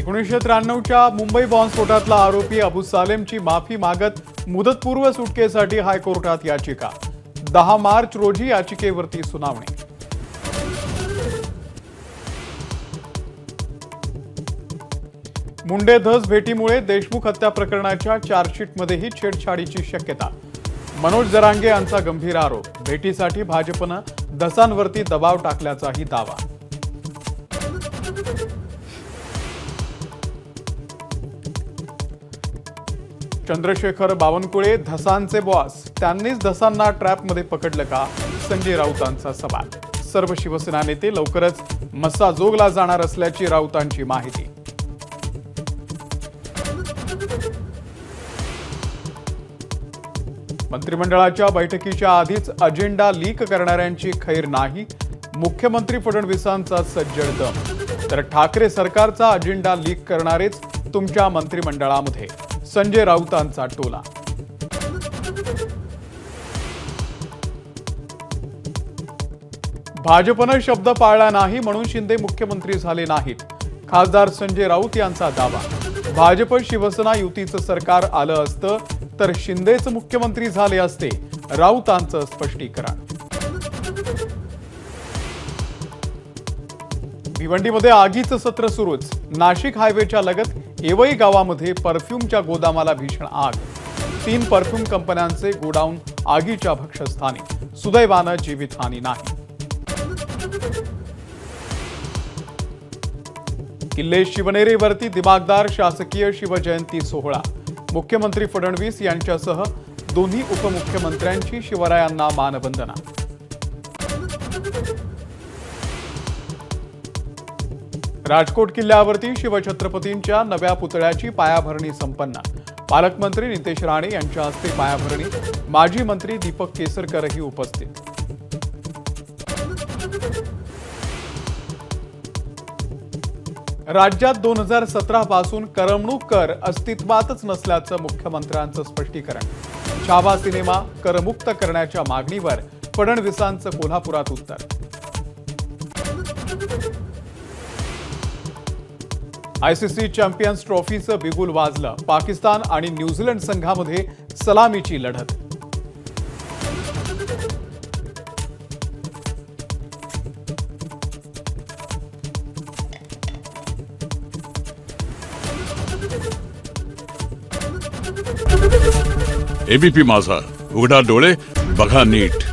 1993च्या मुंबई बॉम्बस्फोटातला आरोपी अबू सालेमची माफी मागत मुदतपूर्व सुटकेसाठी हायकोर्टात याचिका 10 मार्च रोजी याचिकेवरती सुनावणी। मुंडे धस भेटीमुळे देशमुख हत्या प्रकरणाच्या चार्जशीटमध्येही छेडछाडीची शक्यता। मनोज जरांगे यांचा गंभीर आरोप। भेटीसाठी भाजपनं धसांवरती दबाव टाकल्याचाही दावा। चंद्रशेखर बावनकुळे धसांचे बॉस, त्यांनीच धसांना ट्रॅपमध्ये पकडलं का? संजय राऊतांचा सवाल। सर्व शिवसेना नेते लवकरच मस्साजोगला जाणार असल्याची राऊतांची माहिती। मंत्रिमंडळाच्या बैठकीच्या आधीच अजेंडा लीक करणाऱ्यांची खैर नाही, मुख्यमंत्री फडणवीसांचा सज्जड दम। तर ठाकरे सरकारचा अजेंडा लीक करणारेच तुमच्या मंत्रिमंडळामध्ये, संजय राऊतांचा टोला। भाजपनं शब्द पाळला नाही म्हणून शिंदे मुख्यमंत्री झाले नाहीत, खासदार संजय राऊत यांचा दावा। भाजप शिवसेना युतीचं सरकार आलं असतं तर शिंदेच मुख्यमंत्री झाले असते, राऊतांचं स्पष्टीकरण। भिवंडीमध्ये आगीचं सत्र सुरूच। नाशिक हायवेच्या लगत येवई गावामध्ये परफ्यूमच्या गोदामाला भीषण आग। 3 परफ्यूम कंपन्यांचे गोडाऊन आगीच्या भक्षस्थानी। सुदैवानं जीवितहानी नाही। किल्ले शिवनेरीवरती दिमागदार शासकीय शिवजयंती सोहळा। मुख्यमंत्री फडणवीस यांच्यासह दोन्ही उपमुख्यमंत्र्यांची शिवरायांना मानवंदना। राजकोट किल्ल्यावरती शिवछत्रपतींच्या नव्या पुतळ्याची पायाभरणी संपन्न। पालकमंत्री नितेश राणे यांच्या हस्ते पायाभरणी। माजी मंत्री दीपक केसरकरही उपस्थित। राज्यात 2017 पासून करमणूक कर अस्तित्वातच नसल्याचं मुख्यमंत्र्यांचं स्पष्टीकरण। छावा सिनेमा करमुक्त करण्याच्या मागणीवर फडणवीसांचं कोल्हापुरात उत्तर। आयसीसी चॅम्पियन्स ट्रॉफीचं बिगुल वाजलं। पाकिस्तान आणि न्यूझीलंड संघामध्ये सलामीची लढत। एबीपी माझा, उघडा डोळे बघा नीट।